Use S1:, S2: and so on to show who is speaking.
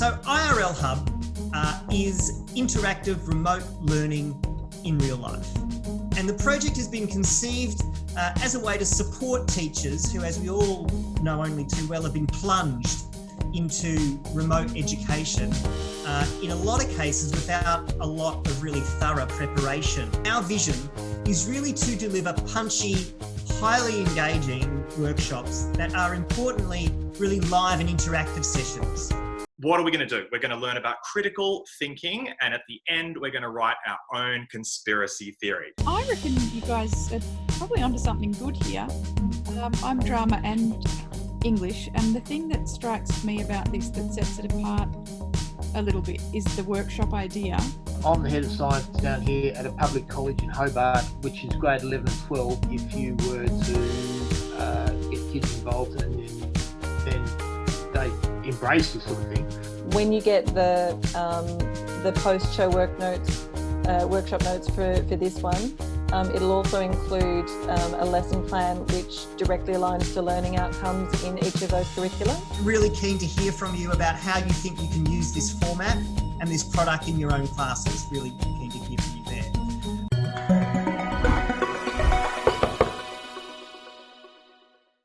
S1: So IRL Hub is interactive remote learning in real life. And the project has been conceived as a way to support teachers who, as we all know only too well, have been plunged into remote education in a lot of cases without a lot of really thorough preparation. Our vision is really to deliver punchy, highly engaging workshops that are importantly really live and interactive sessions.
S2: What are we going to do? We're going to learn about critical thinking, and at the end, we're going to write our own conspiracy theory.
S3: I reckon you guys are probably onto something good here. I'm drama and English, and the thing that strikes me about this that sets it apart a little bit is the workshop idea.
S4: I'm the head of science down here at a public college in Hobart, which is grade 11 and 12. If you were to get kids involved, and then they embrace this sort of thing.
S5: When you get the post-show workshop notes for this one, it'll also include a lesson plan which directly aligns to learning outcomes in each of those curricula.
S1: Really keen to hear from you about how you think you can use this format and this product in your own classes. Really keen to hear from you there.